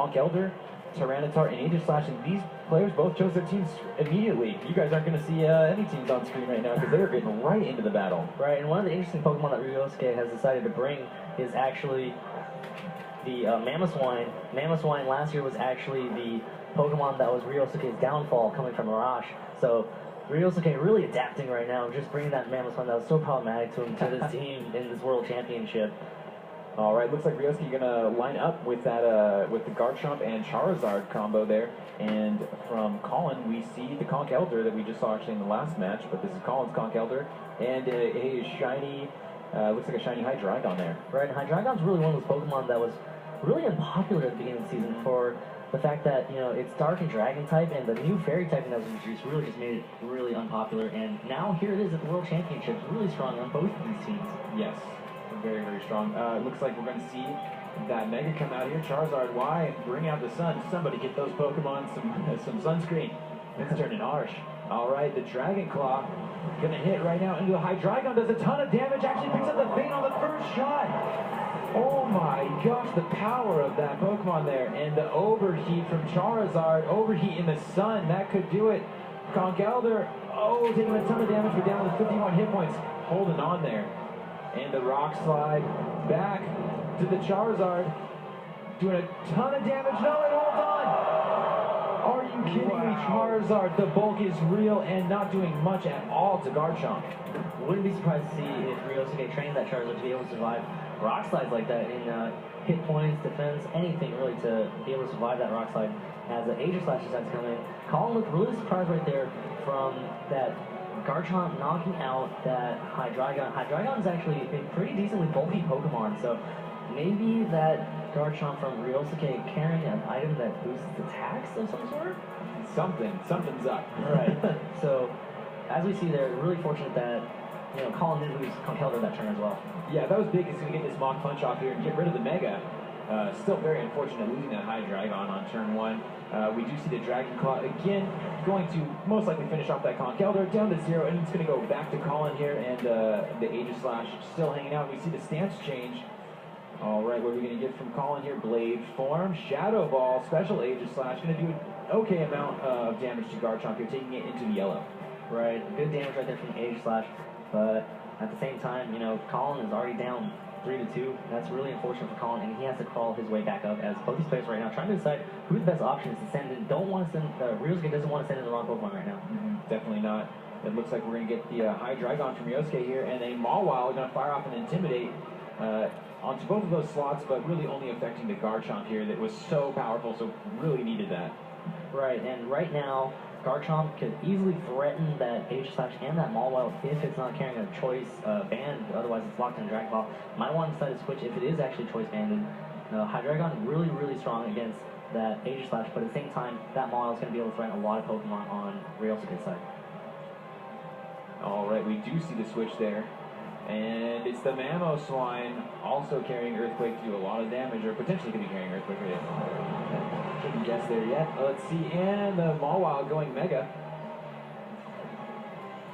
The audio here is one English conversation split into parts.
Conch Elder, Tyranitar, and Aegis Slash, and these players both chose their teams immediately. You guys aren't going to see any teams on screen right now because they're getting right into the battle. Right, and one of the interesting Pokemon that ryosuke has decided to bring is actually the Mamoswine. Mamoswine last year was actually the Pokemon that was ryosuke's downfall coming from Mirage. So ryosuke really adapting right now, just bringing that Mamoswine that was so problematic to him to this team in this World Championship. All right, looks like Ryosuke going to line up with that with the Garchomp and Charizard combo there. And from Collin, we see the Conch Elder that we just saw actually in the last match, but this is Collin's Conch Elder, and a shiny, looks like a shiny Hydreigon there. Right, and Hydreigon's really one of those Pokemon that was really unpopular at the beginning of the season for the fact that, you know, it's Dark and Dragon type, and the new Fairy typing that was introduced really just made it really unpopular. And now here it is at the World Championships, really strong on both of these teams. Yes. Very, very strong. Looks like we're going to see that Mega come out here. Charizard, why? Bring out the sun. Somebody get those Pokemon some sunscreen. It's turning harsh. All right, the Dragon Claw going to hit right now into the Hydreigon. Does a ton of damage. Actually picks up the Feint on the first shot. Oh my gosh, the power of that Pokemon there. And the overheat from Charizard. Overheat in the sun. That could do it. Conch Elder, oh, taking a ton of damage. We're down to 51 hit points. Holding on there. And the Rock Slide back to the Charizard, doing a ton of damage. No, it holds on. Are you kidding me, Charizard? The bulk is real and not doing much at all to Garchomp. Wouldn't be surprised to see if ryosuke trained that Charizard to be able to survive Rock Slides like that in hit points, defense, anything really to be able to survive that Rock Slide. As the Aegis Slash decides to come in, Collin looked really surprised right there from that Garchomp knocking out that Hydreigon. Hydreigon is actually a pretty decently bulky Pokemon, so maybe that Garchomp from ryosuke carrying an item that boosts attacks of some sort? Something's up. Right. So, as we see there, really fortunate that, you know, Collin did lose Conch Elder that turn as well. Yeah, that was big. He's going to get this Mach Punch off here and get rid of the Mega. Still very unfortunate losing that Hydreigon on turn 1. We do see the Dragon Claw again, going to most likely finish off that Conch Elder down to 0, and it's going to go back to Collin here, and the Aegis Slash still hanging out. We see the stance change. All right, what are we going to get from Collin here? Blade Form, Shadow Ball, Special Aegis Slash, going to do an okay amount of damage to Garchomp here, taking it into the yellow. Right, good damage right there from the Aegis Slash, but at the same time, you know, Collin is already down 3-2. That's really unfortunate for Collin, and he has to crawl his way back up as both these players right now trying to decide who the best option is to send in. Don't want to send, ryosuke doesn't want to send in the wrong Pokemon right now. Definitely not. It looks like we're going to get the Hydreigon from Ryosuke here, and a Mawile going to fire off and Intimidate onto both of those slots, but really only affecting the Garchomp here that was so powerful, so really needed that. Right, and right now, Garchomp could easily threaten that Aegis Slash and that Mawile if it's not carrying a choice band, otherwise it's locked in Dragon Ball. Might want to decide to switch if it is actually choice banded. Hydreigon really, really strong against that Aegis Slash, but at the same time, that Mawile is going to be able to threaten a lot of Pokemon on Ryosuke's side. Alright, we do see the switch there. And it's the Mamoswine also carrying Earthquake to do a lot of damage, or potentially could be carrying Earthquake. Couldn't guess there yet. Let's see, and the Mawile going Mega.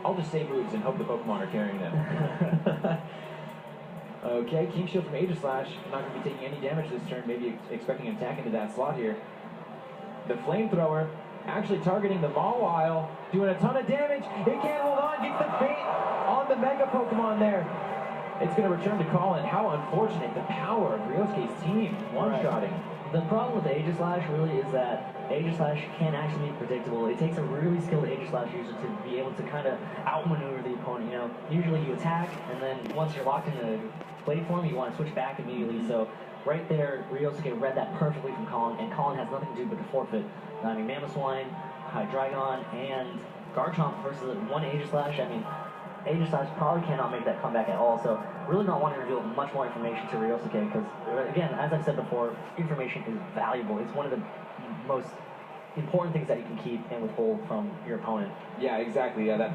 I'll just say moves and hope the Pokemon are carrying them. Okay, King Shield from Aegis Slash. Not going to be taking any damage this turn, maybe expecting an attack into that slot here. The Flamethrower actually targeting the Mawile, doing a ton of damage. It can't hold on, gets the Feint on the Mega Pokemon there. It's going to return to Collin. How unfortunate, the power of Ryosuke's team one-shotting. The problem with the Aegis Slash really is that Aegis Slash can actually be predictable. It takes a really skilled Aegis Slash user to be able to kind of outmaneuver the opponent. You know, usually you attack, and then once you're locked in the Blade Form, you want to switch back immediately. So right there, Ryosuke read that perfectly from Collin, and Collin has nothing to do but to forfeit. I mean, Mamoswine, Hydreigon, and Garchomp versus one Aegis Slash. I mean, Aegis Slash probably cannot make that comeback at all, so really not wanting to reveal much more information to Ryosuke, because, again, as I've said before, information is valuable. It's one of the most important things that you can keep and withhold from your opponent. Yeah, exactly. Yeah, that